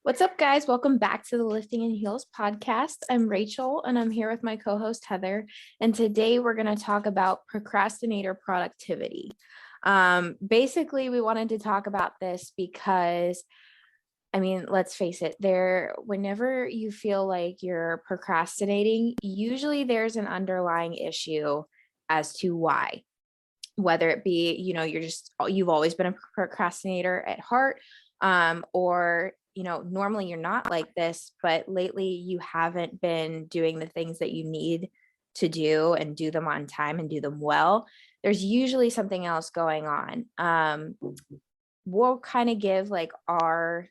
What's up, guys? Welcome back to the Lifting and Heels podcast. I'm Rachel, and I'm here with my co-host Heather. And today we're going to talk about procrastinator productivity. Basically, we wanted to talk about this because, let's face it, whenever you feel like you're procrastinating, usually there's an underlying issue as to why. Whether it be, you've always been a procrastinator at heart, or normally you're not like this, but lately you haven't been doing the things that you need to do and do them on time and do them well. There's usually something else going on. We'll kind of give like our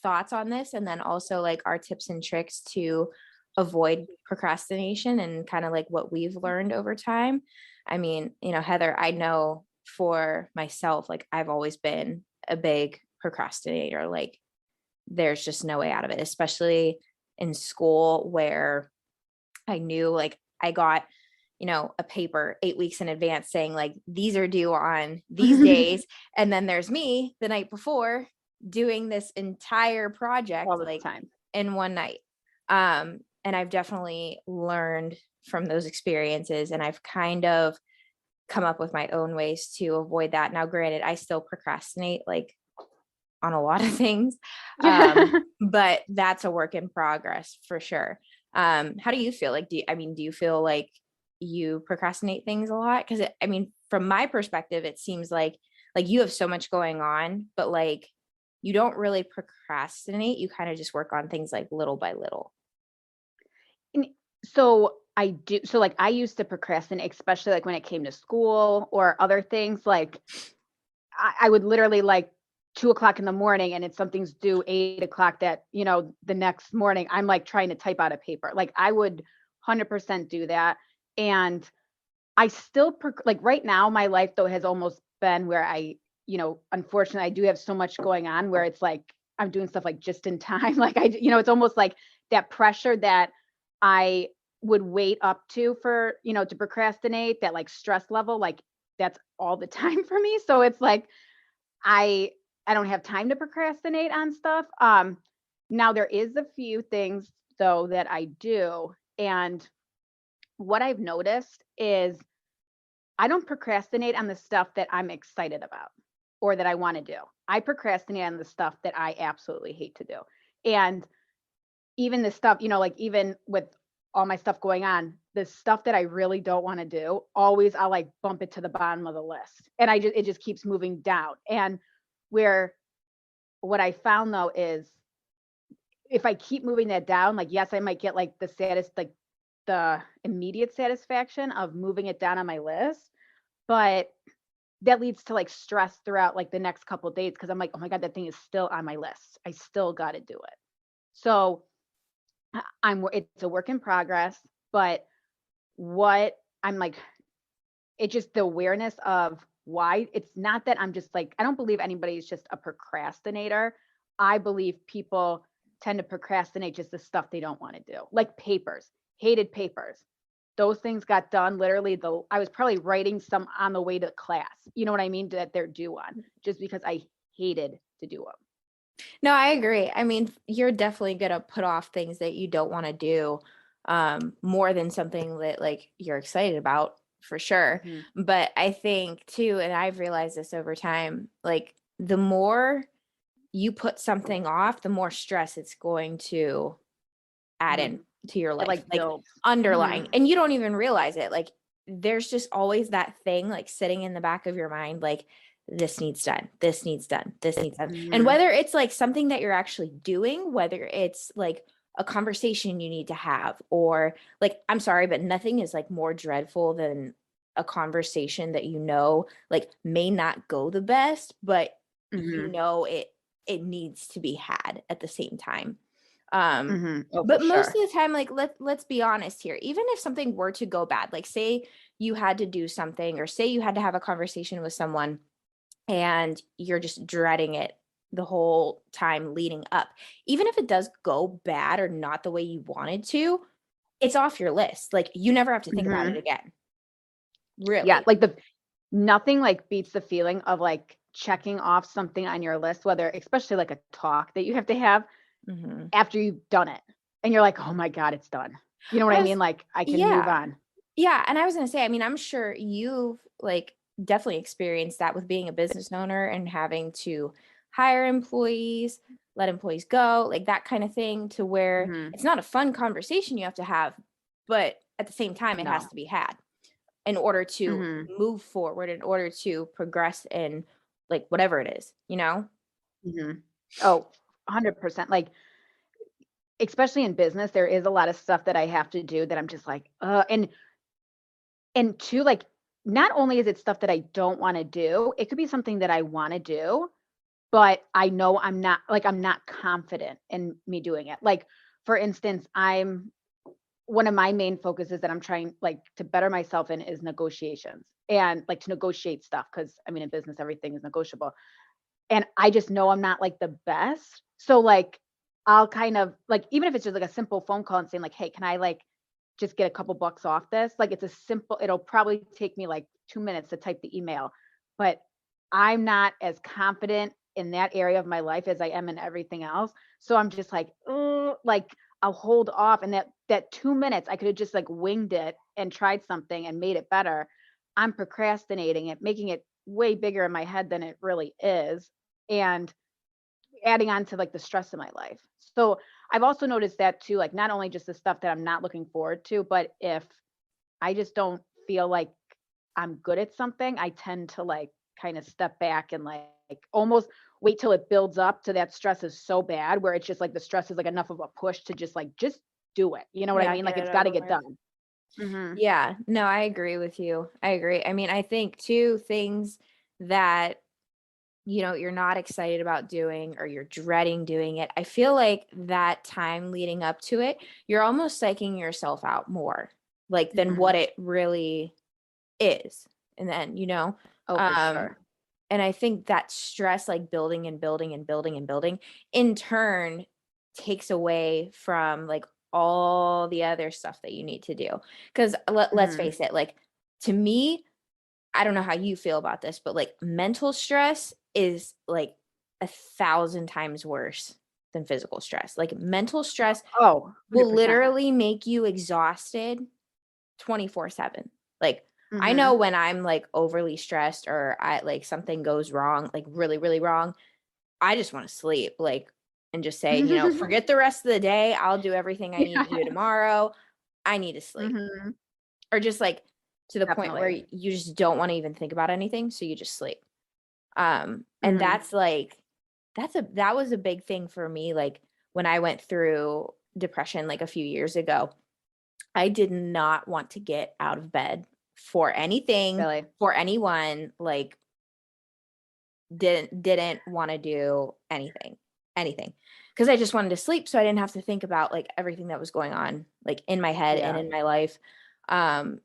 thoughts on this, and then also like our tips and tricks to avoid procrastination and kind of like what we've learned over time. Heather, I know for myself, like I've always been a big procrastinator. Like there's just no way out of it, especially in school where I knew like I got, a paper 8 weeks in advance saying like, these are due on these days. And then there's me the night before doing this entire project like time in one night. And I've definitely learned from those experiences, and I've kind of come up with my own ways to avoid that. Now, granted, I still procrastinate like on a lot of things, but that's a work in progress for sure. How do you feel? Like, do you feel like you procrastinate things a lot? Because from my perspective, it seems like you have so much going on, but like you don't really procrastinate. You kind of just work on things like little by little. So I do. So like I used to procrastinate, especially like when it came to school or other things. Like I would literally like 2:00 in the morning, and if something's due 8:00 that, the next morning, I'm like trying to type out a paper. Like I would 100% do that. And I still like right now, my life though has almost been where unfortunately I do have so much going on where it's like I'm doing stuff like just in time. Like it's almost like that pressure that I would wait up to for, to procrastinate, that like stress level, like that's all the time for me. So it's like, I don't have time to procrastinate on stuff. Now there is a few things though that I do. And what I've noticed is I don't procrastinate on the stuff that I'm excited about or that I want to do. I procrastinate on the stuff that I absolutely hate to do. And even the stuff, like even with all my stuff going on, the stuff that I really don't want to do, always I'll like bump it to the bottom of the list. And it just keeps moving down. And what I found though is if I keep moving that down, like, yes, I might get like the immediate satisfaction of moving it down on my list, but that leads to like stress throughout like the next couple of days. Cause I'm like, oh my God, that thing is still on my list. I still got to do it. So it's a work in progress, but what I'm like, it's just the awareness of why. It's not that I'm just like, I don't believe anybody is just a procrastinator. I believe people tend to procrastinate just the stuff they don't want to do, like papers, hated papers. Those things got done literally I was probably writing some on the way to class, you know what I mean, that they're due on, just because I hated to do them. No, I agree. You're definitely going to put off things that you don't want to do, more than something that like you're excited about, for sure. Mm-hmm. But I think too, and I've realized this over time, like the more you put something off, the more stress it's going to add Mm-hmm. in to your life, Like builds. underlying, Mm-hmm. and you don't even realize it. Like there's just always that thing like sitting in the back of your mind, like this needs done, this needs done, this needs done. Mm-hmm. And whether it's like something that you're actually doing, whether it's like a conversation you need to have, or like, I'm sorry, but nothing is like more dreadful than a conversation that like may not go the best, but Mm-hmm. it needs to be had at the same time. Mm-hmm. Oh, But for most sure. of the time, like let's be honest here, even if something were to go bad, like say you had to do something, or say you had to have a conversation with someone and you're just dreading it the whole time leading up, even if it does go bad or not the way you wanted to, it's off your list. Like you never have to think about Mm-hmm. it again. Yeah, Really. like nothing like beats the feeling of like checking off something on your list, whether especially like a talk that you have to have. Mhm. after you've done it. And you're like, oh my God, it's done. You know what I I was mean? Like I can move Yeah. on. Yeah, and I was gonna say, I mean, I'm sure you've, like, definitely experienced that with being a business owner and having to hire employees, let employees go, like, that kinda thing, to where Hmm. it's not a fun conversation you have to have, but at the same time, it has No. to be had in order to Hmm. move forward, in order to progress in, like, whatever it is, you know? Hmm. Oh, 100%. Like, especially in business, there is a lot of stuff that I have to do that I'm just like, and two, like, not only is it stuff that I don't want to do, it could be something that I want to do, but I know I'm not confident in me doing it. Like, for instance, I'm one of my main focuses that I'm trying like to better myself in is negotiations and like to negotiate stuff because I mean in business everything is negotiable. And I just know I'm not like the best. So like I'll kind of like even if it's just like a simple phone call and saying like, hey, can I like just get a couple bucks off this? Like it's a simple, it'll probably take me like 2 minutes to type the email, but I'm not as confident in that area of my life as I am in everything else. So I'm just like, oh, like I'll hold off. And that 2 minutes, I could have just like winged it and tried something and made it better. I'm procrastinating it, making it way bigger in my head than it really is. And adding on to like the stress in my life. So I've also noticed that too, like not only just the stuff that I'm not looking forward to, but if I just don't feel like I'm good at something, I tend to like kind of step back and like almost wait till it builds up to that stress is so bad where it's just like the stress is like enough of a push to just do it. You know what I Yeah, mean? get Like it it's got to over get with. done. Hmm. Yeah, no, I agree with you. I agree. I mean, I think too, things that, you're not excited about doing or you're dreading doing it. I feel like that time leading up to it, you're almost psyching yourself out more, like, than Hmm. what it really is. And then, Oh, for um, sure. and I think that stress, like, building and building and building and building, in turn takes away from, like, all the other stuff that you need to do. Because let's Hmm. face it, like, to me, I don't know how you feel about this, but, like, mental stress is, like, 1,000 times worse than physical stress. Like, mental stress Oh, will 100%. literally make you exhausted 24/7. Like, I know Hmm. when I'm, like, overly stressed or something goes wrong, like, really, really wrong, I just wanna sleep, like, and just say, "Forget the rest of the day, I'll do everything I need to do Yeah. tomorrow. I need to sleep." Hmm. Or just, like, to the point where Definitely. you just don't wanna even think about anything, so you just sleep. And Hmm. that's, like, that was a big thing for me, like, when I went through depression, like, a few years ago. I did not want to get out of bed for anything, Really. for anyone, like, didn't wanna do anything, anything, because I just wanted to sleep so I didn't have to think about, like, everything that was going on, like, in my head and Yeah. in my life. Um,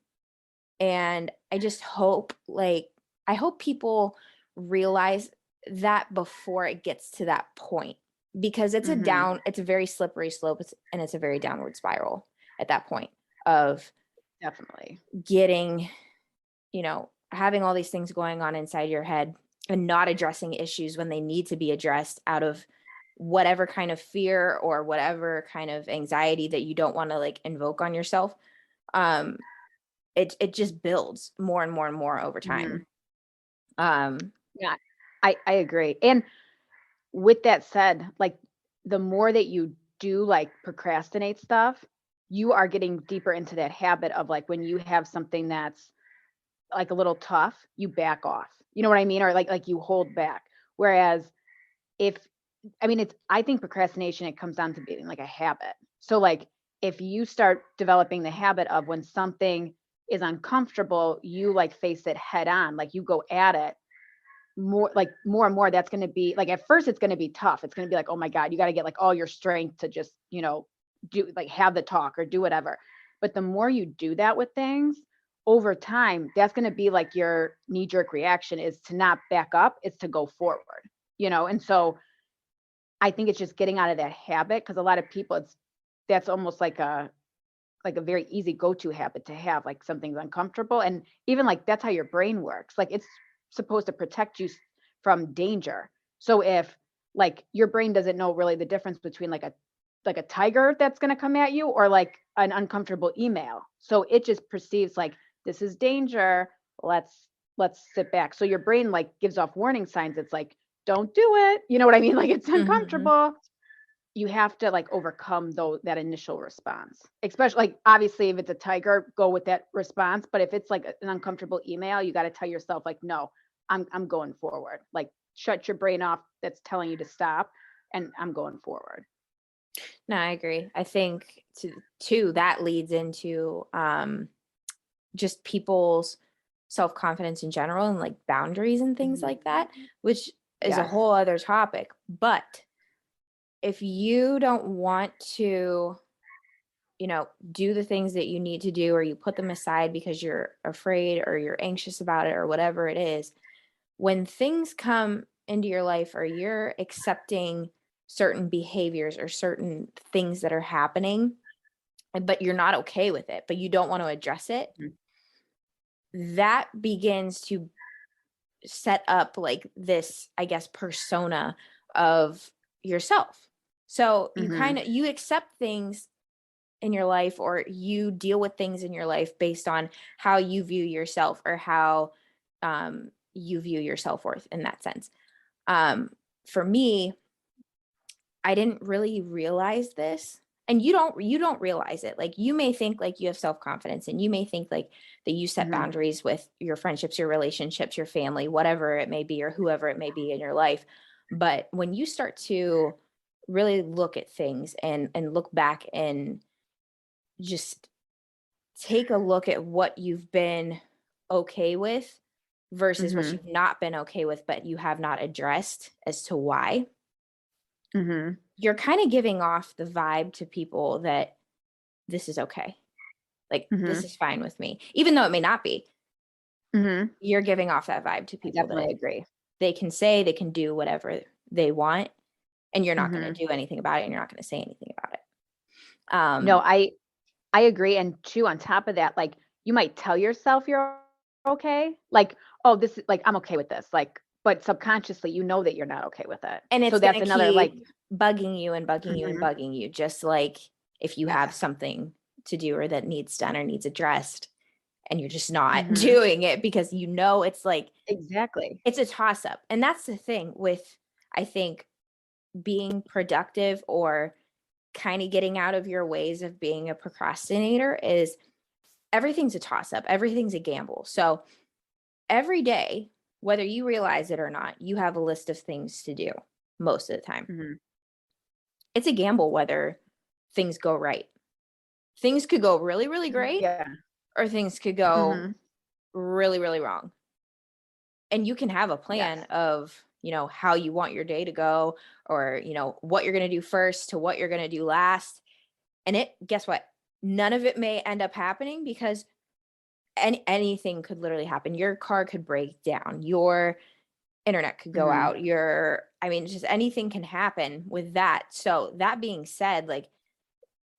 and I just hope, like, I hope people realize that before it gets to that point, because Hmm. it's a very slippery slope, and it's a very downward spiral at that point of Definitely. getting, having all these things going on inside your head and not addressing issues when they need to be addressed out of whatever kind of fear or whatever kind of anxiety that you don't want to, like, invoke on yourself. Um, it just builds more and more and more over Mhm. time. Um, Yeah, I agree. And with that said, like the more that you do like procrastinate stuff, you are getting deeper into that habit of like when you have something that's like a little tough, you back off. You know what I mean? Or like you hold back. Whereas if I mean it's I think procrastination it comes down to being like a habit. So like if you start developing the habit of when something is uncomfortable, you like face it head on, like you go at it more and more that's going to be like at first it's going to be tough. It's going to be like, oh my God, you got to get like all your strength to just do like have the talk or do whatever. But the more you do that with things over time, that's going to be like your knee jerk reaction is to not back up, it's to go forward. And so I think it's just getting out of that habit because a lot of people it's that's almost like a very easy go-to habit to have, like something's uncomfortable. And even like that's how your brain works. Like it's supposed to protect you from danger. So if like your brain doesn't know really the difference between like a tiger that's going to come at you or like an uncomfortable email. So it just perceives like this is danger. Let's sit back. So your brain like gives off warning signs. It's like, don't do it. You know what I mean? Like it's Mhm. uncomfortable. You have to like overcome that initial response. Especially like obviously if it's a tiger, go with that response. But if it's like an uncomfortable email, you got to tell yourself like, no, I'm going forward. Like shut your brain off that's telling you to stop and I'm going forward. No, I agree. I think too that leads into just people's self-confidence in general and like boundaries and things Mhm. like that, which is a Yes. whole other topic. But if you don't want to, do the things that you need to do, or you put them aside because you're afraid or you're anxious about it or whatever it is, when things come into your life or you're accepting certain behaviors or certain things that are happening, but you're not okay with it, but you don't want to address it, Mhm. that begins to set up like this, I guess, persona of yourself. So you Mhm. you accept things in your life, or you deal with things in your life based on how you view yourself, or how you view your self-worth in that sense. Um, for me, I didn't really realize this. And you don't realize it. Like you may think like you have self-confidence, and you may think like that you set Mhm. boundaries with your friendships, your relationships, your family, whatever it may be, or whoever it may be in your life. But when you start to really look at things and look back and just take a look at what you've been okay with versus what Mhm. you've not been okay with, but you have not addressed as to why, Mhm. you're kind of giving off the vibe to people that this is okay. Like, this Mhm. is fine with me. Even though it may not be, Mhm. you're giving off that vibe to I people definitely that agree. they can say, they can do whatever they want, and you're not going Mhm. to do anything about it, and you're not going to say anything about it. No, Um, I agree. And two, on top of that, like you might tell yourself you're okay. Like, oh, this is like I'm okay with this. Like, but subconsciously you know that you're not okay with it. and So it's that's going to another like keep bugging you and bugging you and mhm. bugging you, just like if you have something to do or that needs done or needs addressed, and you're just not Mhm. doing it because it's like Exactly. it's a toss up. And that's the thing with, I think, being productive, or kind of getting out of your ways of being a procrastinator, is everything's a toss up, everything's a gamble. So every day, whether you realize it or not, you have a list of things to do most of the time. Mhm. It's a gamble whether things go right. Things could go really, really great, Yeah. or things could go Mhm. really, really wrong. And you can have a plan Yes. of, how you want your day to go, or, what you're going to do first to what you're going to do last. And guess what? None of it may end up happening, because anything could literally happen. Your car could break down, your internet could go Mhm. out, I mean, just anything can happen with that. So that being said, like,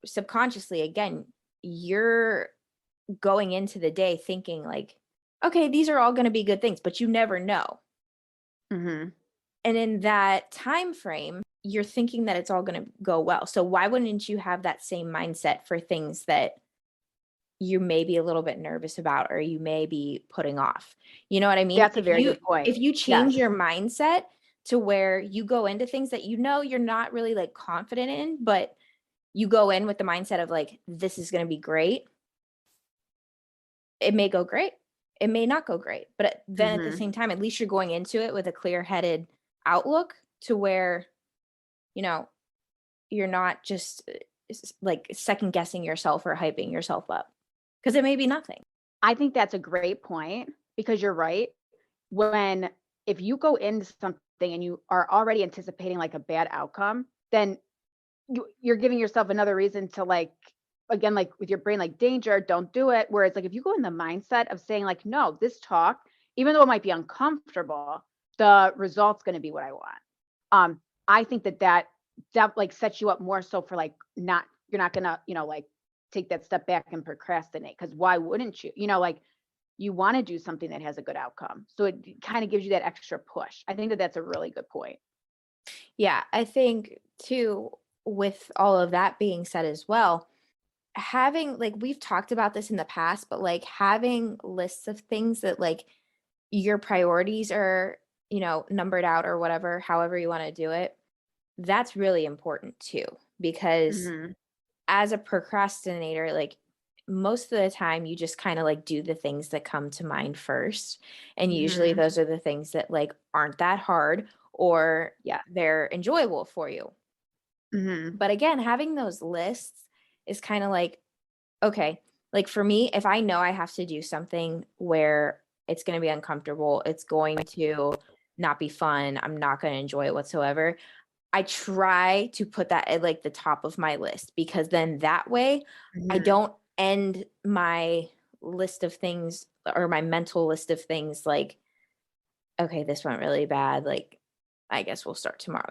subconsciously, again, you're going into the day thinking like, okay, these are all going to be good things, but you never know. Mhm. And in that time frame, you're thinking that it's all going to go well. So why wouldn't you have that same mindset for things that you may be a little bit nervous about, or you may be putting off? You know what I mean? That's a very good point. If you change Yes. your mindset to where you go into things that you're not really like confident in, but you go in with the mindset of like, this is going to be great. It may go great. It may not go great. But then at the Mhm. same time, at least you're going into it with a clear-headed outlook, to where, you know, you're not just like second guessing yourself or hyping yourself up, because it may be nothing. I think that's a great point because you're right. When if you go into something and you are already anticipating like a bad outcome, then you're giving yourself another reason to like again like with your brain like danger, don't do it. Whereas like if you go in the mindset of saying like no, this talk, even though it might be uncomfortable, the result's going to be what I want. I think that like sets you up more so for like not you're not gonna like take that step back and procrastinate because why wouldn't you like you want to do something that has a good outcome. So it kind of gives you that extra push. I think that that's a really good point. Yeah, I think too, with all of that being said as well, having like we've talked about this in the past, but like having lists of things that like your priorities are, numbered out or whatever, however you want to do it, that's really important too. Because Mhm. as a procrastinator, like most of the time you just kind of like do the things that come to mind first. And usually Mhm. those are the things that like aren't that hard or Yeah. they're enjoyable for you. Mhm. But again, having those lists is kind of like, okay, like for me, if I know I have to do something where it's going to be uncomfortable, it's going to not be fun, I'm not going to enjoy it whatsoever, I try to put that at like the top of my list because then that way I Mhm. don't end my list of things or my mental list of things like, okay, this went really bad. Like, I guess we'll start tomorrow.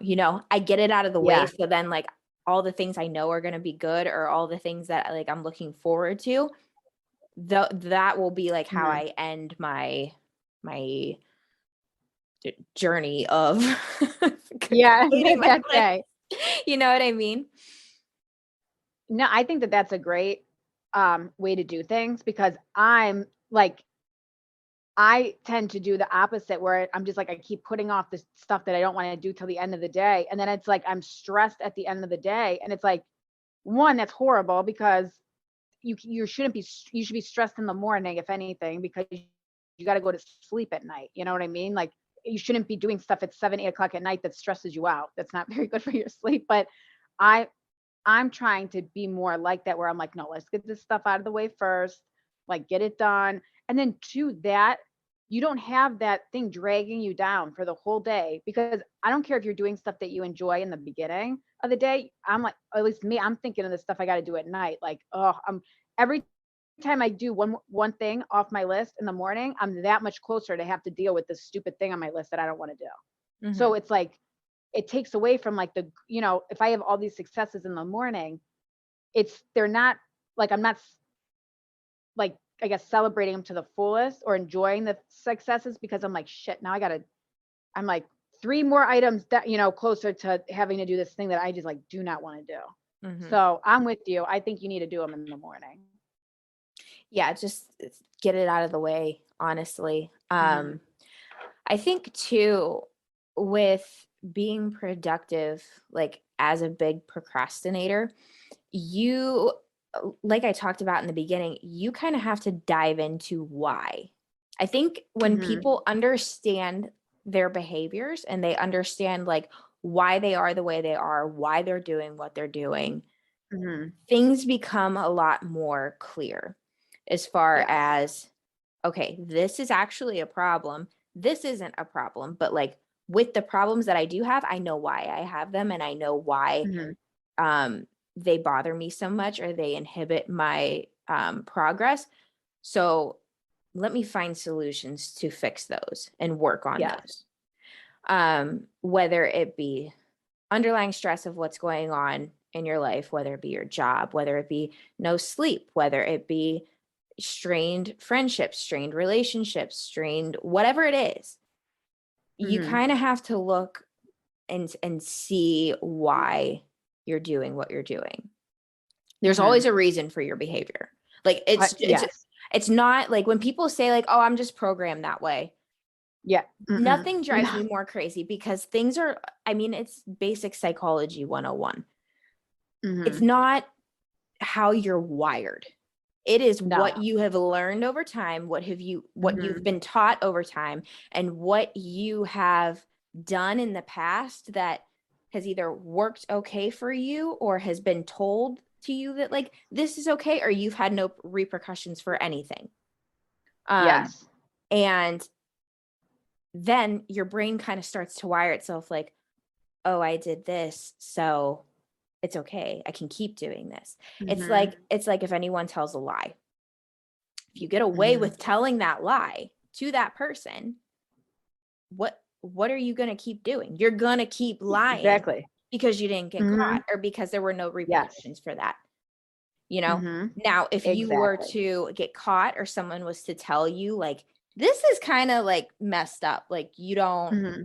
I get it out of the way. Yeah. So then, like, all the things I know are going to be good or all the things that like I'm looking forward to, that will be like how Mhm. I end my journey of Yeah, completing my that list. day. You know what I mean? No, I think that that's a great, way to do things because I'm like I tend to do the opposite where I'm just like, I keep putting off this stuff that I don't wanna do till the end of the day, and then it's like I'm stressed at the end of the day, and it's like, 1, that's horrible because you shouldn't be you should be stressed in the morning, if anything, because you gotta go to sleep at night, you know what I mean? Like, you shouldn't be doing stuff at 7, 8 o'clock at night that stresses you out. That's not very good for your sleep, but I I'm trying to be more like that where I'm like, "No, let's get this stuff out of the way first, like, get it done." And then to that, you don't have that thing dragging you down for the whole day because I don't care if you're doing stuff that you enjoy in the beginning of the day. I'm like, at least me, I'm thinking of the stuff I gotta do at night. Like, oh, every time I do one thing off my list in the morning, I'm that much closer to have to deal with this stupid thing on my list that I don't wanna do. So Mhm. it's like it takes away from like if I have all these successes in the morning, they're not like I'm not like I guess celebrating them to the fullest or enjoying the successes because I'm like shit, now I'm like three more items that closer to having to do this thing that I just like do not want to do. Mhm. So I'm with you. I think you need to do them in the morning. Yeah, just get it out of the way, honestly. Hmm. I think too, with being productive, like as a big procrastinator, you, like I talked about in the beginning, you kind of have to dive into why. I think when Hmm. people understand their behaviors and they understand like why they are the way they are, why they're doing what they're doing, Hmm. things become a lot more clear as far Yes. as, okay, this is actually a problem. This isn't a problem, but like with the problems that I do have, I know why I have them and I know why Hmm. um, they bother me so much or they inhibit my progress. So let me find solutions to fix those and work on Yes. those. Whether it be underlying stress of what's going on in your life, whether it be your job, whether it be no sleep, whether it be strained friendships, strained relationships, strained whatever it is, you Hmm. kind of have to look and see why you're doing what you're doing. There's Hmm. always a reason for your behavior. Like it's Yes. it's not like when people say like, "Oh, I'm just programmed that way." Yeah. Mm-mm. Nothing drives No. me more crazy because things are, I mean, it's basic psychology 101. It's Hmm. not how you're wired. It is what No. you have learned over time, what you've Hmm. been taught over time, and what you have done in the past that has either worked okay for you or has been told to you that like this is okay or you've had no repercussions for anything. Um Yes. and then your brain kind of starts to wire itself like, "Oh, I did this, so it's okay. I can keep doing this." Hmm. It's like if anyone tells a lie, if you get away Hmm. with telling that lie to that person, what are you going to keep doing? You're going to keep lying Exactly. because you didn't get Hmm. caught or because there were no Yes. repercussions for that, you know? Hmm. Now, if you were Exactly. to get caught or someone was to tell you like this is kind of like messed up, like you don't Hmm.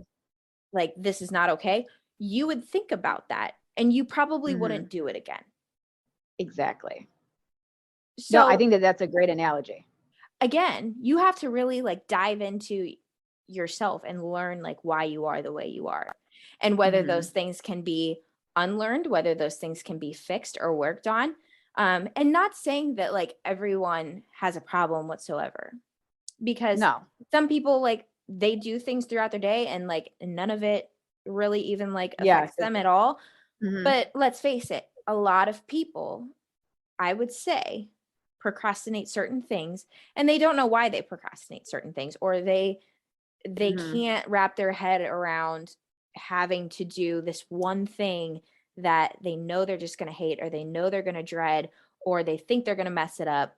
like this is not okay, you would think about that and you probably Mhm. wouldn't do it again. Exactly. No, I So think that that's a great analogy. again, you have to really like dive into yourself and learn like why you are the way you are and whether those Mhm. things can be unlearned, whether those things can be fixed or worked on. And not saying that like everyone has a problem whatsoever, because No. some people like they do things throughout their day and like none of it really even like Yeah, affects 'cause them at all. mhm. But let's face it, a lot of people, I would say, procrastinate certain things and they don't know why they procrastinate certain things, or they Mhm. can't wrap their head around having to do this one thing that they know they're just going to hate or they know they're going to dread or they think they're going to mess it up.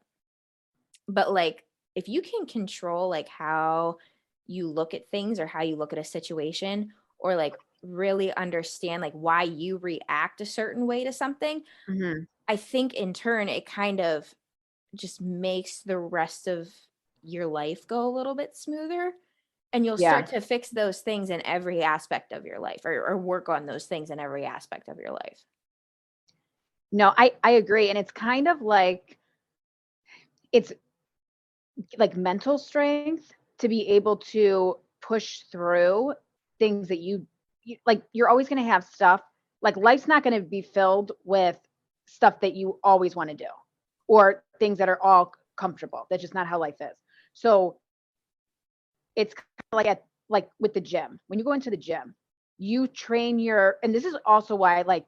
But like if you can control like how you look at things or how you look at a situation, or like really understand like why you react a certain way to something, Mhm. I think in turn it kind of just makes the rest of your life go a little bit smoother, and you'll Yeah. start to fix those things in every aspect of your life, or work on those things in every aspect of your life. No, I agree, and it's kind of like it's like mental strength to be able to push through things that you like you're always going to have stuff like life's not going to be filled with stuff that you always want to do or things that are all comfortable. That's just not how life is. So it's kind of like like with the gym. When you go into the gym, you train your and this is also why like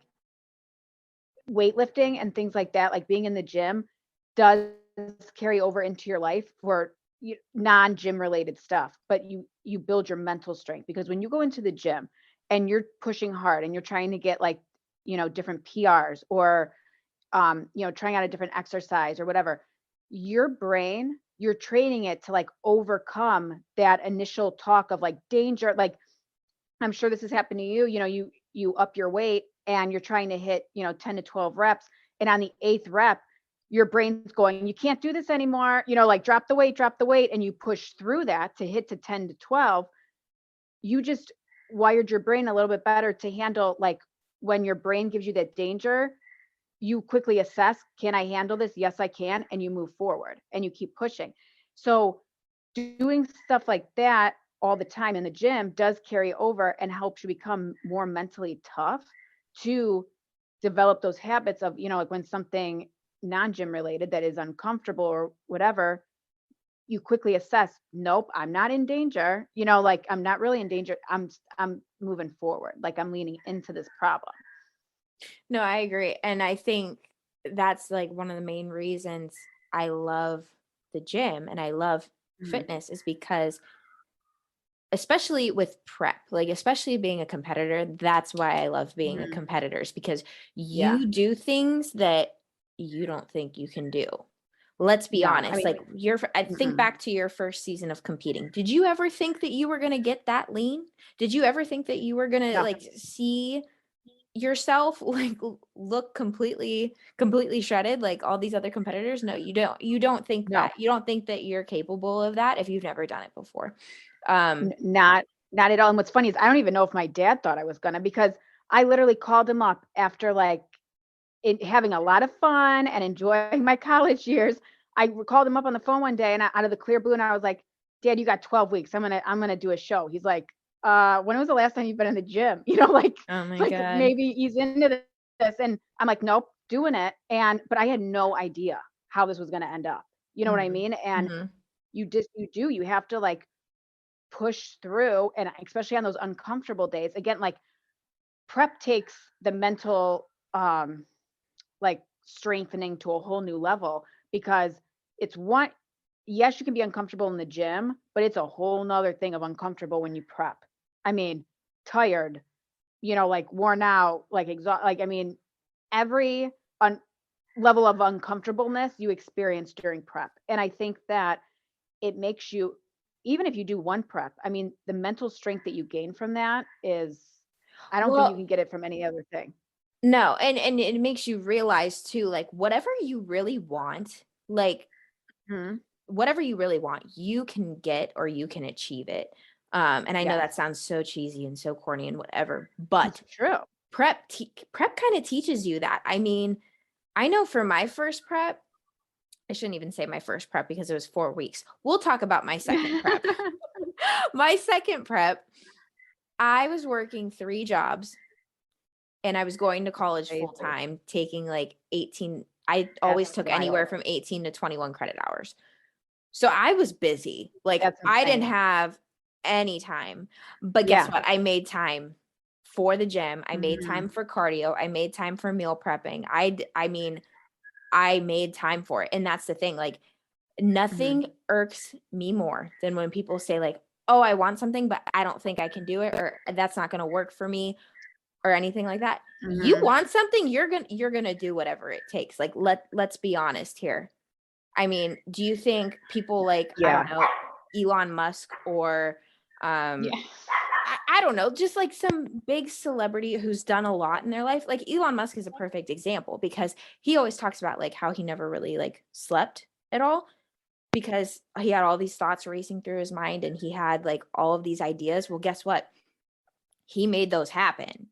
weightlifting and things like that, like being in the gym does carry over into your life for non-gym related stuff, but you build your mental strength because when you go into the gym and you're pushing hard and you're trying to get like, different PRs or trying out a different exercise or whatever, your brain, you're training it to like overcome that initial talk of like danger. Like I'm sure this has happened to you. You up your weight and you're trying to hit, 10 to 12 reps. And on the eighth rep, your brain's going, you can't do this anymore. Like drop the weight. And you push through that to hit to 10 to 12. You just wired your brain a little bit better to handle like when your brain gives you that danger, you quickly assess, can I handle this? Yes, I can. And you move forward and you keep pushing. So doing stuff like that all the time in the gym does carry over and helps you become more mentally tough to develop those habits of, like when something non-gym related that is uncomfortable or whatever, you quickly assess, nope, I'm not in danger, like I'm not really in danger. I'm moving forward. Like I'm leaning into this problem. No, I agree. And I think that's like one of the main reasons I love the gym and I love Mhm. fitness is because, especially with prep, like especially being a competitor, that's why I love being a Mhm. competitor, is because Yeah. you do things that you don't think you can do. Let's be No, I honest, mean, like I think mm-mm. back to your first season of competing. Did you ever think that you were going to get that lean? Did you ever think that you were going to No, like see yourself like look completely shredded like all these other competitors? No, you don't think no. that. You don't think that you're capable of that if you've never done it before. Um Not at all, and what's funny is I don't even know if my dad thought I was gonna because I literally called him up after, like, having a lot of fun and enjoying my college years. I called him up on the phone one day and out of the clear blue, and I was like, "Dad, you got 12 weeks. I'm gonna do a show." He's like, when was the last time you've been in the gym?" oh my Like god. maybe he's into this, and I'm like, "Nope, doing it." But I had no idea how this was gonna end up. You know what I Mhm. mean? And Mhm. you have to, like, push through, and especially on those uncomfortable days. Again, like prep takes the mental like strengthening to a whole new level because it's one yes, you can be uncomfortable in the gym, but it's a whole nother thing of uncomfortable when you prep. I mean, tired, like worn out, like exhaust like I mean, every un- level of uncomfortableness you experience during prep. And I think that it makes you even if you do one prep, I mean, the mental strength that you gain from that is I don't think you Well, can get it from any other thing. no, and it makes you realize too, like whatever you really want, like Mhm. whatever you really want, you can get or you can achieve it. And I know Yes. that sounds so cheesy and so corny and whatever, It's but true. prep kind of teaches you that. I mean, I know for my first prep, I shouldn't even say my first prep because it was 4 weeks. We'll talk about my second prep. My second prep, I was working 3 jobs and I was going to college full Crazy. time, taking like 18. I always That's took wild. anywhere from 18 to 21 credit hours. So I was busy. Like That's I didn't insane. have any time. But guess Yeah. what? I made time for the gym. I made Mhm. time for cardio. I made time for meal prepping. I mean, I made time for it. And that's the thing. Like Mhm. nothing irks me more than when people say like, "Oh, I want something, but I don't think I can do it," or "That's not going to work for me," or anything like that. You Mhm. want something, you're going to do whatever it takes. Like let's be honest here. I mean, do you think people like, I Yeah. don't know, Elon Musk or Yeah. I don't know, just like some big celebrity who's done a lot in their life. Like Elon Musk is a perfect example because he always talks about like how he never really like slept at all because he had all these thoughts racing through his mind and he had like all of these ideas. Well, guess what? He made those happen.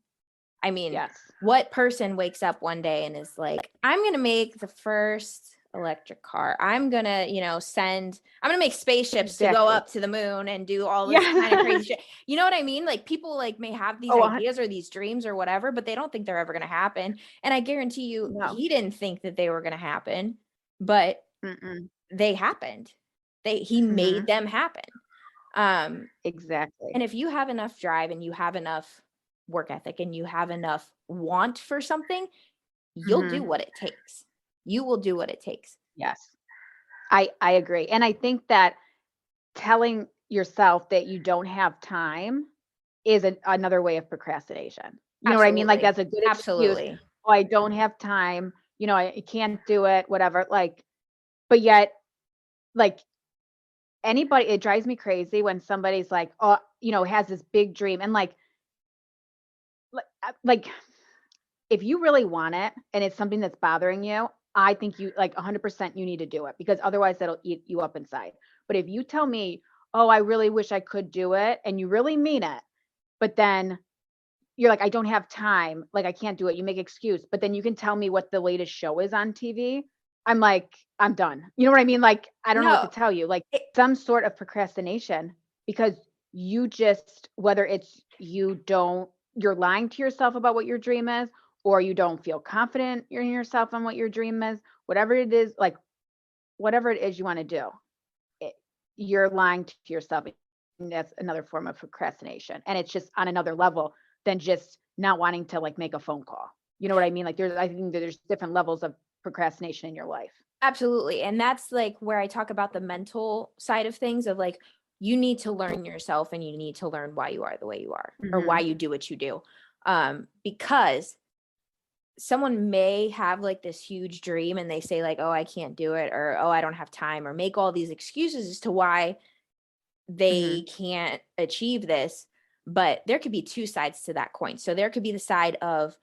I mean, Yes. what person wakes up one day and is like, I'm going to make the first electric car. I'm going to, I'm going to make spaceships to go Exactly. up to the moon and do all this kind of Yeah. crazy shit. You know what I mean? Like people like may have these Oh, a hun ideas or these dreams or whatever, but they don't think they're ever going to happen. And I guarantee you, no. he didn't think that they were going to happen, but Mm-mm. they happened. He made Mhm. them happen. Um, Exactly. and if you have enough drive and you have enough work ethic and you have enough want for something, you'll do Mhm. what it takes. You will do what it takes. Yes. I agree. And I think that telling yourself that you don't have time is another way of procrastination. You know what I mean? Like Absolutely. that's a good excuse. Absolutely. Oh, I don't have time. I can't do it, whatever. Like, but yet, like anybody, it drives me crazy when somebody's like, oh, has this big dream and like if you really want it and it's something that's bothering you, I think you like 100% you need to do it because otherwise that'll eat you up inside. But if you tell me, "Oh, I really wish I could do it," and you really mean it, but then you're like, "I don't have time, like I can't do it." You make excuse, but then you can tell me what the latest show is on TV. I'm like, I'm done. You know what I mean? Like, I don't know what to No, tell you. Like it, some sort of procrastination because you just whether it's you're lying to yourself about what your dream is or you don't feel confident in yourself on what your dream is, whatever it is, like whatever it is you want to do, it, you're lying to yourself. And that's another form of procrastination. And it's just on another level than just not wanting to like make a phone call. You know what I mean? Like I think that there's different levels of procrastination in your life. absolutely. And that's like where I talk about the mental side of things of like, you need to learn yourself and you need to learn why you are the way you are or why Hmm. you do what you do. Because someone may have like this huge dream and they say like, oh, I can't do it, or oh, I don't have time, or make all these excuses as to why Hmm. they can't achieve this. But there could be two sides to that coin. So there could be the side of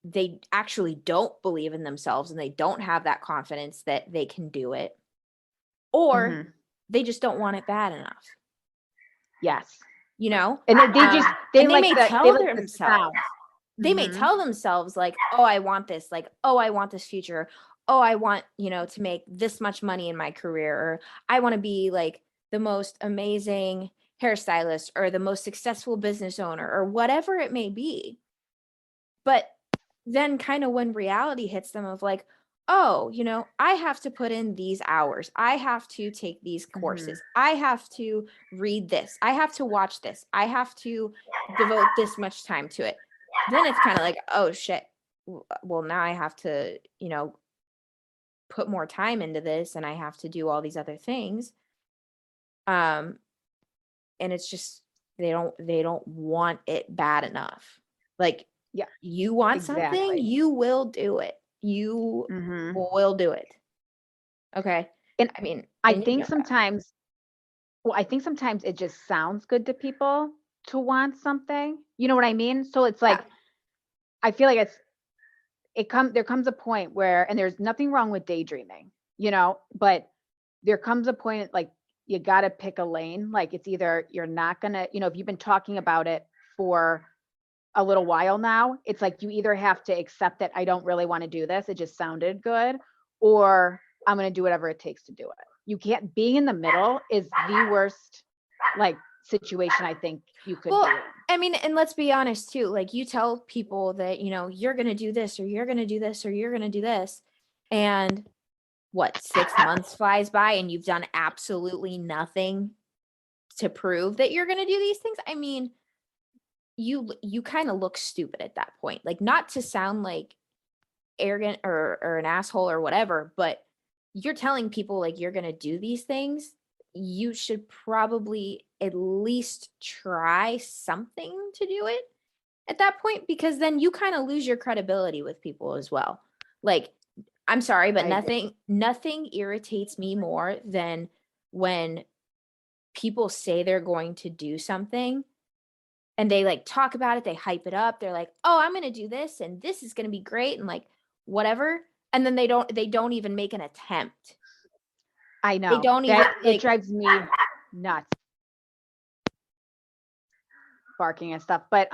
they actually don't believe in themselves and they don't have that confidence that they can do it, or Hmm. they just don't want it bad enough, Yes. you know? And they just And they may they tell like the sound. themselves, Hmm. like, oh, I want this, like, oh, I want this future. Oh, I want, to make this much money in my career, or I want to be like the most amazing hairstylist or the most successful business owner or whatever it may be. But then kind of when reality hits them of like, oh, I have to put in these hours. I have to take these Hmm. courses. I have to read this. I have to watch this. I have to devote this much time to it. Then it's kind of like, oh shit. Well, now I have to, put more time into this and I have to do all these other things. Um, and it's just they don't want it bad enough. Like Yeah, you want something, exactly. you will do it. You Hmm. will do it. Okay. And I mean, I and you think know that. sometimes, well, I think sometimes it just sounds good to people to want something. You know what I mean? So it's Yeah. like I feel like there comes a point where and there's nothing wrong with daydreaming, but there comes a point like you got to pick a lane. Like it's either you're not going to, if you've been talking about it for a little while now, it's like you either have to accept that I don't really want to do this. It just sounded good, or I'm going to do whatever it takes to do it. You can't, being in the middle is the worst like situation I think you could be in. I mean, and let's be honest too, like you tell people that, you're going to do this or you're going to do this or you're going to do this. And what, 6 months flies by and you've done absolutely nothing to prove that you're going to do these things. I mean, you kind of look stupid at that point. Like, not to sound like arrogant or an asshole or whatever, but you're telling people like you're going to do these things. You should probably at least try something to do it at that point, because then you kind of lose your credibility with people as well. Like, I'm sorry, but nothing irritates me more than when people say they're going to do something and they like talk about it, they hype it up. They're like, "Oh, I'm going to do this and this is going to be great," and like whatever. And then they don't even make an attempt. I know. They don't even it drives me nuts. Barking and stuff. But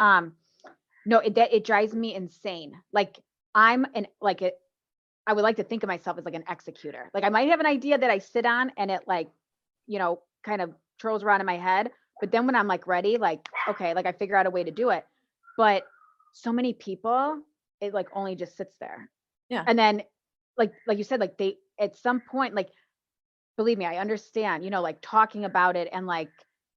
no, it drives me insane. Like I would like to think of myself as like an executor. Like I might have an idea that I sit on and it like, kind of twirls around in my head. But then when I'm like ready, like, okay, like I figure out a way to do it. But so many people, it like only just sits there. Yeah. And then like you said, like they, at some point, like, believe me, I understand, like talking about it and like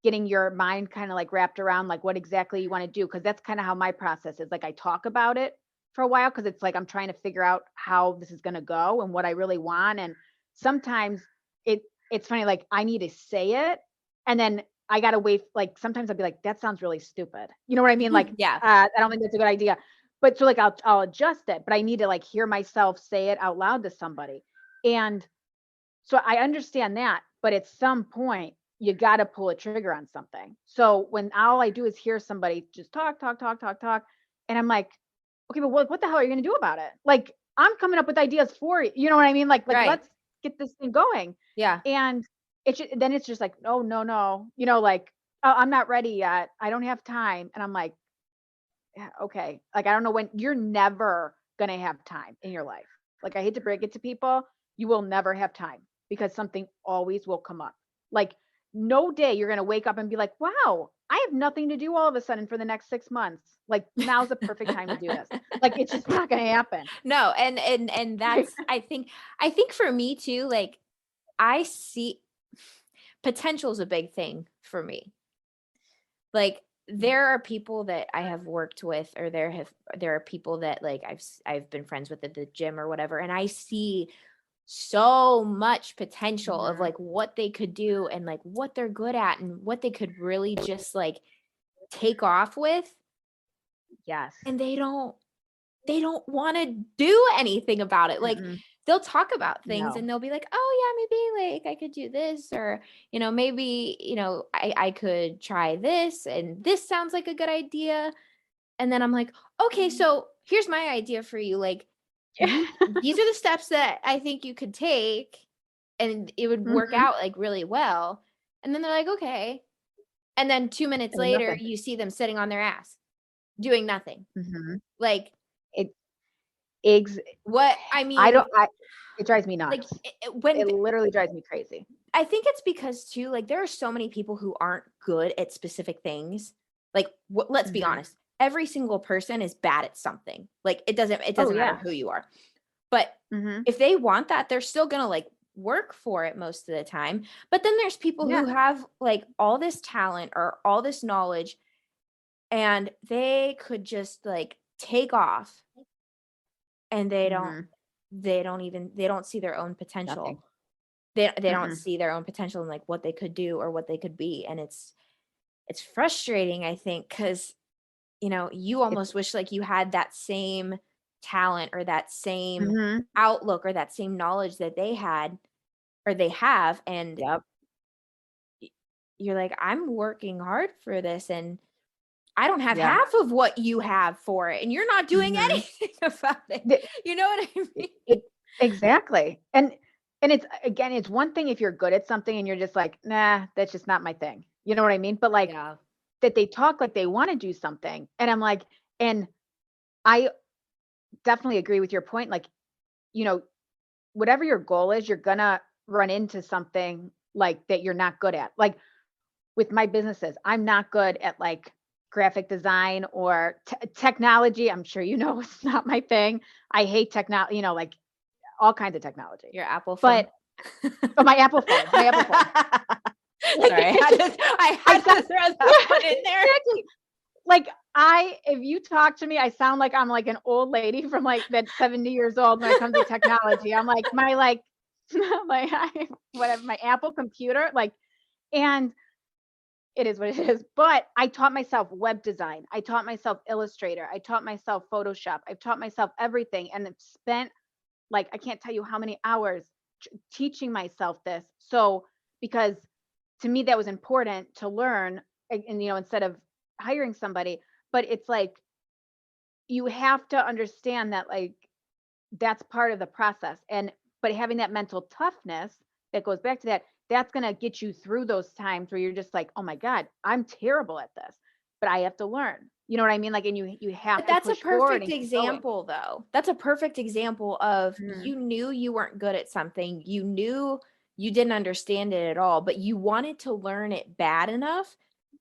getting your mind kind of like wrapped around like what exactly you want to do. Cause that's kind of how my process is. Like I talk about it for a while, cause it's like, I'm trying to figure out how this is going to go and what I really want. And sometimes it's funny, like I need to say it and then I got to wait. Like sometimes I'll be like, that sounds really stupid. You know what I mean? Like, yeah, I don't think that's a good idea. But so like, I'll adjust it, but I need to like hear myself say it out loud to somebody. And so I understand that, but at some point you got to pull a trigger on something. So when all I do is hear somebody just talk, and I'm like, okay, but what the hell are you going to do about it? Like I'm coming up with ideas for you. You know what I mean? Like right. Let's get this thing going. Yeah. And then it's just like, oh, no, like, oh, I'm not ready yet. I don't have time. And I'm like, yeah, okay. Like, I don't know when. You're never going to have time in your life. Like I hate to break it to people, you will never have time because something always will come up. Like no day you're going to wake up and be like, wow, I have nothing to do all of a sudden for the next 6 months. Like now's the perfect time to do this. Like it's just not going to happen. No. And that's, I think for me too, like I see potential is a big thing for me. Like there are people that I have worked with, or there are people that like I've been friends with at the gym or whatever, and I see so much potential of like what they could do and like what they're good at and what they could really just like take off with. Yes. And they don't want to do anything about it. Like they'll talk about things and they'll be like, oh yeah, maybe like I could do this, or, maybe, I could try this and this sounds like a good idea. And then I'm like, okay, so here's my idea for you. Like, these are the steps that I think you could take and it would work out like really well. And then they're like, okay. And then 2 minutes later, you see them sitting on their ass doing nothing. Like what I mean, it drives me nuts. Like it literally drives me crazy. I think it's because too, like there are so many people who aren't good at specific things. Like let's be honest, every single person is bad at something. Like it doesn't matter who you are. But if they want that, they're still gonna like work for it most of the time. But then there's people who have like all this talent or all this knowledge and they could just like take off and they don't see their own potential. Nothing. They don't see their own potential in like what they could do or what they could be. And it's frustrating, I think, because you almost wish like you had that same talent or that same outlook or that same knowledge that they had or they have. And you're like, I'm working hard for this and I don't have half of what you have for it and you're not doing anything about it. You know what I mean? Exactly. And And it's one thing if you're good at something and you're just like, nah, that's just not my thing. You know what I mean? But like Yeah. that they talk like they want to do something. And I'm like, and I definitely agree with your point. Like, you know, whatever your goal is, you're gonna run into something like that you're not good at. Like with my businesses, I'm not good at like graphic design or technology. I'm sure you know it's not my thing. I hate technology, like all kinds of technology. Your Apple phone. But my Apple phone, my Apple phone. Like Sorry, I I had sound, to throw that one in there. exactly. Like if you talk to me, I sound like I'm like an old lady from like that 70 years old when it comes to technology. I'm like whatever, my Apple computer, like, and it is what it is. But I taught myself web design. I taught myself Illustrator. I taught myself Photoshop. I've taught myself everything and have spent like, I can't tell you how many hours teaching myself this. So, because to me, that was important to learn and instead of hiring somebody, but it's like, you have to understand that like, that's part of the process. But having that mental toughness that goes back to that, that's going to get you through those times where you're just like, oh my God, I'm terrible at this, but I have to learn. You know what I mean? Like, and you have But to that's a push forward perfect and keep going. example, though. That's a perfect example of Mhm. you knew you weren't good at something. You knew you didn't understand it at all, but you wanted to learn it bad enough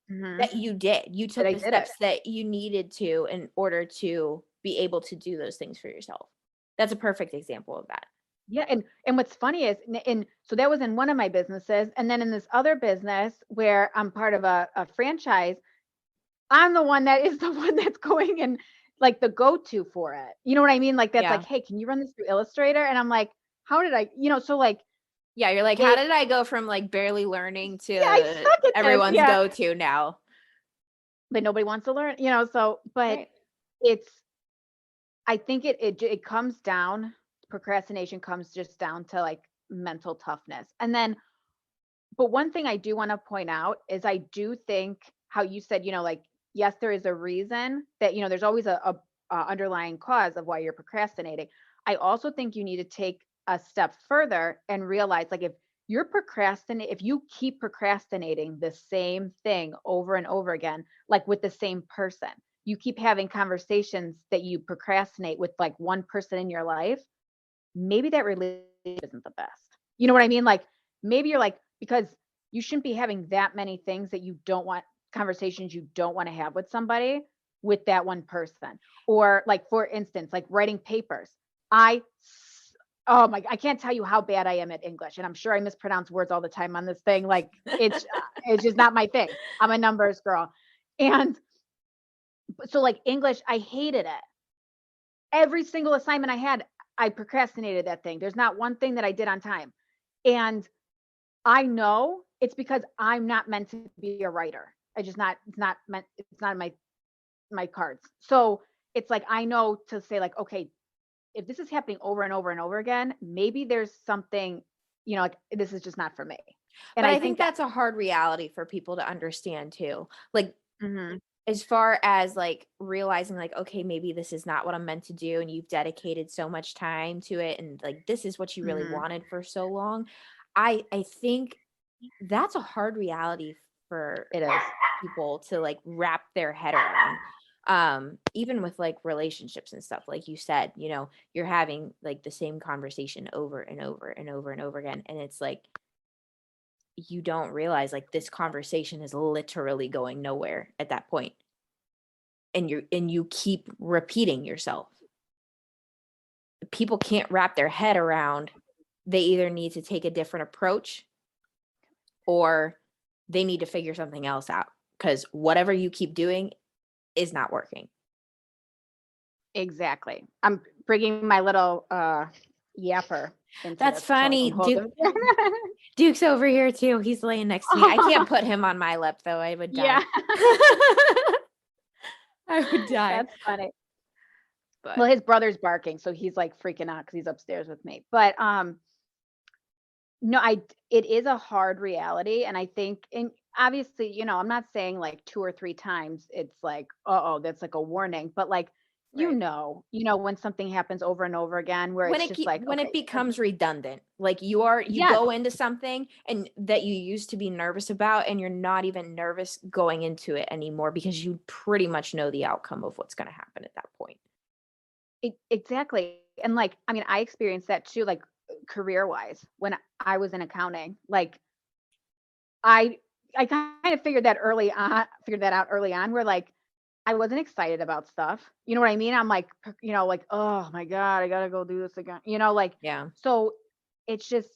Mhm. that you did. You That took I the did it. steps that you needed to in order to be able to do those things for yourself. That's a perfect example of that. Yeah, and what's funny is, and so that was in one of my businesses, and then in this other business where I'm part of a franchise, I'm the one that is the one that's going and like the go-to for it. You know what I mean? Like that's like, Yeah. hey, can you run this through Illustrator? And I'm like, how did I, so like Yeah, you're like, how they, did I go from like barely learning yeah, I to suck at this. everyone's Yeah. go-to now? But nobody wants to learn, so, but Right. it's, I think it comes down, procrastination comes just down to like mental toughness. And then but one thing I do want to point out is I do think how you said, like, yes, there is a reason that, there's always a underlying cause of why you're procrastinating. I also think you need to take a step further and realize, like, if you keep procrastinating the same thing over and over again, like with the same person, you keep having conversations that you procrastinate with like one person in your life, maybe that relationship isn't the best. You know what I mean? Like maybe you're like, because you shouldn't be having that many things that you don't want, conversations you don't want to have with somebody with that one person. Or like, for instance, like writing papers. I, oh my, I can't tell you how bad I am at English. And I'm sure I mispronounce words all the time on this thing. Like it's just not my thing. I'm a numbers girl. And so like English, I hated it. Every single assignment I had, I procrastinated that thing. There's not one thing that I did on time. And I know it's because I'm not meant to be a writer. It's not meant, it's not in my cards. So it's like, I know to say like, okay, if this is happening over and over and over again, maybe there's something, like this is just not for me. And But I I think think, that's a hard reality for people to understand too. Like, mhm, as far as like realizing like, okay, maybe this is not what I'm meant to do, and you've dedicated so much time to it, and like this is what you really mhm, wanted for so long. I think that's a hard reality for it is. people to like wrap their head around. Even with like relationships and stuff, like you said, you're having like the same conversation over and over and over and over again, and it's like you don't realize like this conversation is literally going nowhere at that point, and you keep repeating yourself. People can't wrap their head around, they either need to take a different approach or they need to figure something else out, because whatever you keep doing is not working. Exactly. I'm bringing my little yapper into That's this so I can funny. hold it. Duke's over here too. He's laying next to me. I can't put him on my lap though. I would die. Yeah, I would die. that's funny. But Well, his brother's barking, so he's like freaking out because he's upstairs with me. But no, it is a hard reality, and I think, and obviously, I'm not saying like two or three times. It's like, oh, that's like a warning, but like Right. when something happens over and over again where it's just like, When it okay, becomes redundant, like you yes, go into something and that you used to be nervous about, and you're not even nervous going into it anymore because you pretty much know the outcome of what's going to happen at that point. exactly. And like, I mean, I experienced that too, like career wise, when I was in accounting. Like I I kind of figured that out early on where like I wasn't excited about stuff. You know what I mean? I'm like, like, oh my God, I gotta go do this again. Like, Yeah. so it's just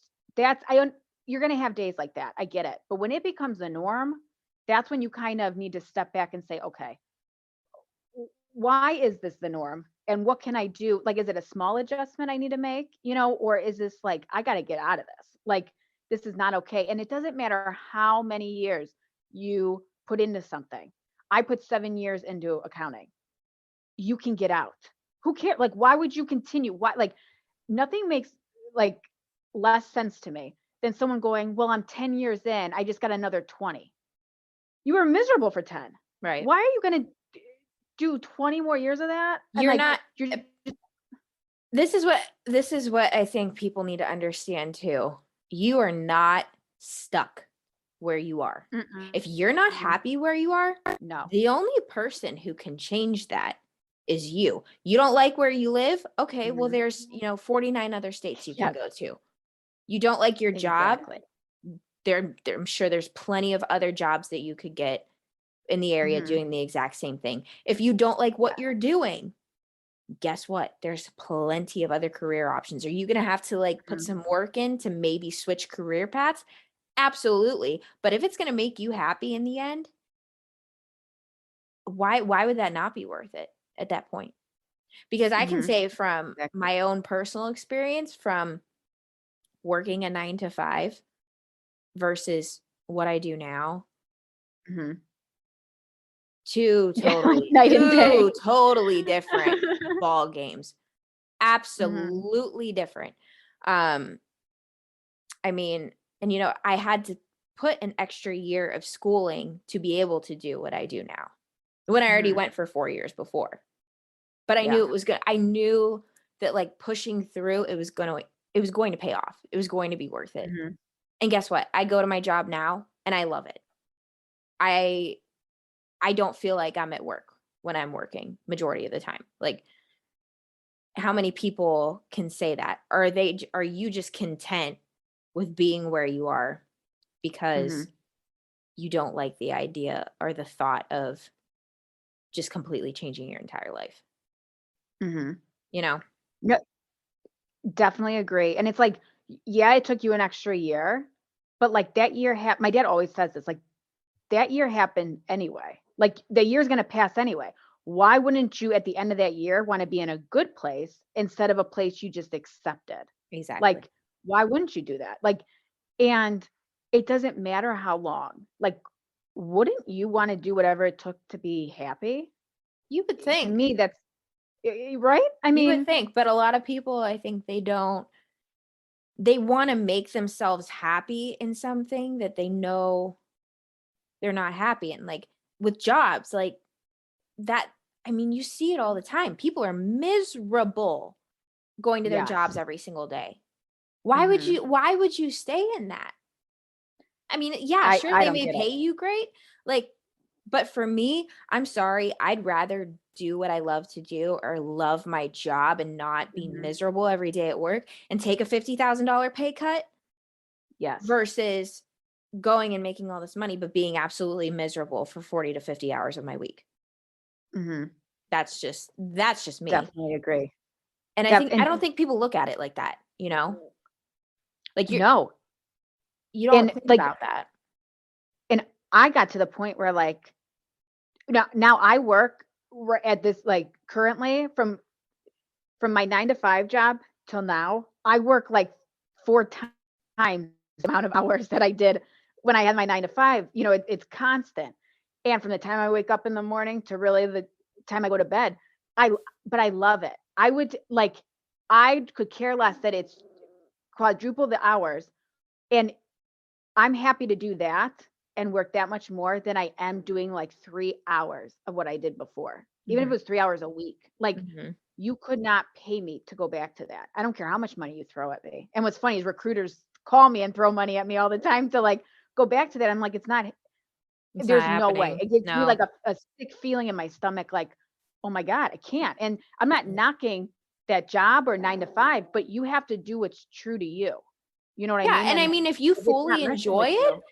you're gonna have days like that. I get it. But when it becomes the norm, that's when you kind of need to step back and say, okay, why is this the norm? And what can I do? Like, is it a small adjustment I need to make? Or is this like, I gotta get out of this? Like, this is not okay. And it doesn't matter how many years you put into something. I put 7 years into accounting. You can get out. Who cares? Like, why would you continue? Why, like, nothing makes like less sense to me than someone going, well, I'm 10 years in, I just got another 20. You were miserable for 10. Right. Why are you going to do 20 more years of that? And You're like, not you're this is what I think people need to understand too. You are not stuck where you are. mm-mm, If you're not mm-mm, happy where you are, no. the only person who can change that is you. You don't like where you live? Okay, well Mhm. there's, 49 other states you can Yep, go to. You don't like your job? exactly. I'm sure there's plenty of other jobs that you could get in the area Mhm. doing the exact same thing. If you don't like what Yeah. you're doing, guess what? There's plenty of other career options. Are you going to have to like put Mhm. some work in to maybe switch career paths? Absolutely. But if it's going to make you happy in the end, why would that not be worth it at that point? Because I can Mhm. say from Exactly. my own personal experience from working a 9 to 5 versus what I do now, Mhm. two Yeah, totally night and two day. totally different ball games. Mhm. Absolutely different. Um I mean, and I had to put an extra year of schooling to be able to do what I do now. When I already Mhm. went for 4 years before. But I knew Yeah. it was good. I knew that like pushing through it was going to pay off. It was going to be worth it. Mhm. And guess what? I go to my job now and I love it. I I don't feel like I'm at work when I'm working majority of the time. Like how many people can say that? Are you just content with being where you are because Mhm. you don't like the idea or the thought of just completely changing your entire life, Mhm. you know? Yep, definitely agree. And it's like, yeah, it took you an extra year, but like that year my dad always says this, like that year happened anyway. Like the year's gonna pass anyway. Why wouldn't you at the end of that year want to be in a good place instead of a place you just accepted? Exactly. Like, why wouldn't you do that? Like, and it doesn't matter how long. Like, wouldn't you want to do whatever it took to be happy? You would To think. me, that's right. I You would mean, think, but a lot of people, I think they wanna make themselves happy in something that they know they're not happy in, like, with jobs, like, that I mean, you see it all the time. People are miserable going to their yes. jobs every single day. Hmm. Why would you stay in that? I mean, yeah, sure, I they don't may get it. pay you great, like, but for me, I'm sorry, I'd rather do what I love to do or love my job and not be Hmm. miserable every day at work and take a $50,000 pay cut Yes. versus going and making all this money, but being absolutely miserable for 40 to 50 hours of my week. Hmm. That's just me. Definitely agree. And I And don't think people look at it like that, you know? Like no, you don't and think like, about that. and I got to the point where like now I work at this like currently from my 9 to 5 job till now, I work like times the amount of hours that I did when I had my 9 to 5. It's constant. And from the time I wake up in the morning to really the time I go to bed, I but I love it. I could care less that it's quadruple the hours. And I'm happy to do that and work that much more than I am doing like 3 hours of what I did before. even if it Mhm. was 3 hours a week. Like, Mhm. you could not pay me to go back to that. I don't care how much money you throw at me. And what's funny is recruiters call me and throw money at me all the time to like go back to that. I'm like, it's not, It's not there's no way. happening. It gives me No. like a sick feeling in my stomach, like, oh my God, I can't. And I'm not Mhm. knocking that job or 9 to 5, but you have to do what's true to you. You know what I Yeah, mean? and I And mean, if you if it's not fully messing enjoy with it, you,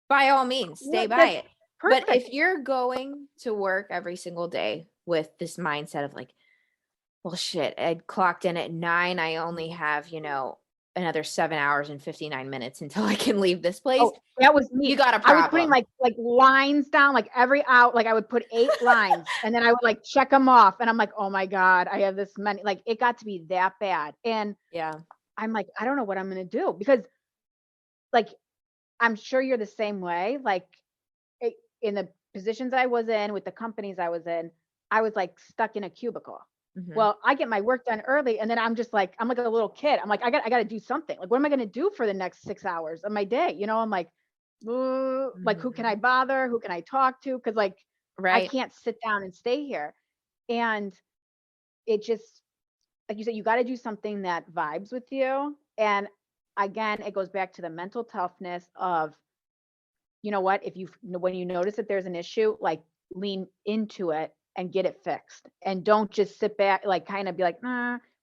by all means, stay by that's it. But if perfect. you're going to work every single day with this mindset of like, well, shit, I clocked in at 9, I only have, another 7 hours and 59 minutes until I can leave this place, Oh, that was you me. got a I was putting problem. like lines down, like every out, like I would put 8 lines and then I would like check them off. And I'm like, oh my God, I have this many. Like it got to be that bad. And Yeah. I'm like, I don't know what I'm gonna do because like I'm sure you're the same way. Like it, in the positions I was in with the companies I was in, I was like stuck in a cubicle. Mhm. Well, I get my work done early and then I'm just like, I'm like a little kid. I'm like, I got to do something. Like, what am I going to do for the next 6 hours of my day? I'm like, like, who can I Mhm. bother? Who can I talk to? Cause like, I Right. can't sit down and stay here. And it just, like you said, you got to do something that vibes with you. And again, it goes back to the mental toughness of, you know what, if you when you notice that there's an issue, like lean into it and get it fixed. And don't just sit back, like kind of be like,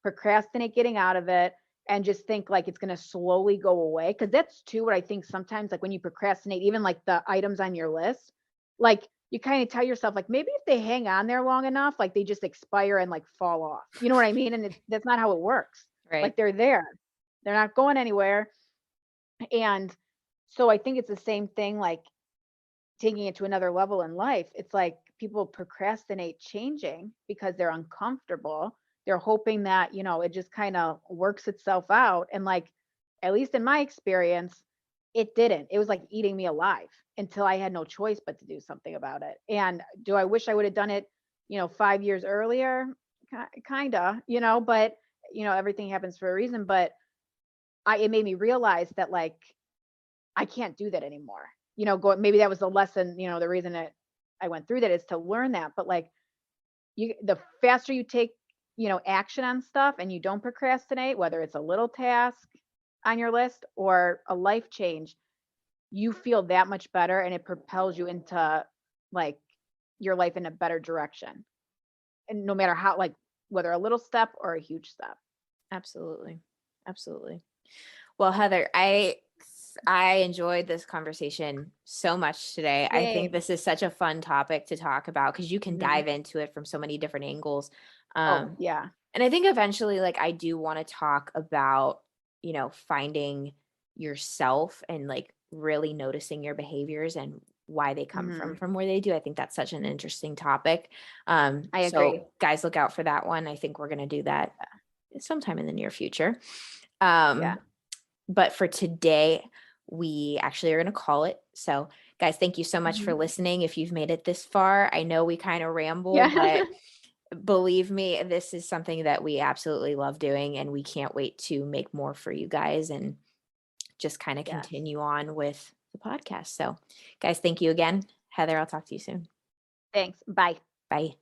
procrastinate getting out of it and just think like it's going to slowly go away. Cause that's too what I think sometimes, like when you procrastinate, even like the items on your list, like you kind of tell yourself, like maybe if they hang on there long enough, like they just expire and like fall off. You know what I mean? And that's not how it works. Right. Like they're there, they're not going anywhere. And so I think it's the same thing, like taking it to another level in life. It's like people procrastinate changing because they're uncomfortable. They're hoping that, it just kind of works itself out. And like, at least in my experience, it didn't. It was like eating me alive until I had no choice but to do something about it. And do I wish I would have done it, 5 years earlier? Kind of, but, everything happens for a reason. But it made me realize that like, I can't do that anymore. Maybe that was the lesson, the reason that I went through that is to learn that. But like the faster you take, action on stuff and you don't procrastinate, whether it's a little task on your list or a life change, you feel that much better and it propels you into like your life in a better direction. And no matter how, like whether a little step or a huge step. Absolutely. Absolutely. Well, Heather, I enjoyed this conversation so much today. I think Same. this is such a fun topic to talk about because you can Mhm. dive into it from so many different angles. Oh, Um, yeah. and I think eventually, like, I do want to talk about, finding yourself and like really noticing your behaviors and why they come Mhm. from where they do. I think that's such an interesting topic. I agree. So guys, look out for that one. I think we're going to do that sometime in the near future. Yeah. Um, but for today, we actually are going to call it. So, guys, thank you so much for Mhm. listening. If you've made it this far, I know we kind of ramble, Yeah. but believe me, this is something that we absolutely love doing, and we can't wait to make more for you guys and just kind of Yes. continue on with the podcast. So, guys, thank you again. Heather, I'll talk to you soon. Thanks. Bye. Bye.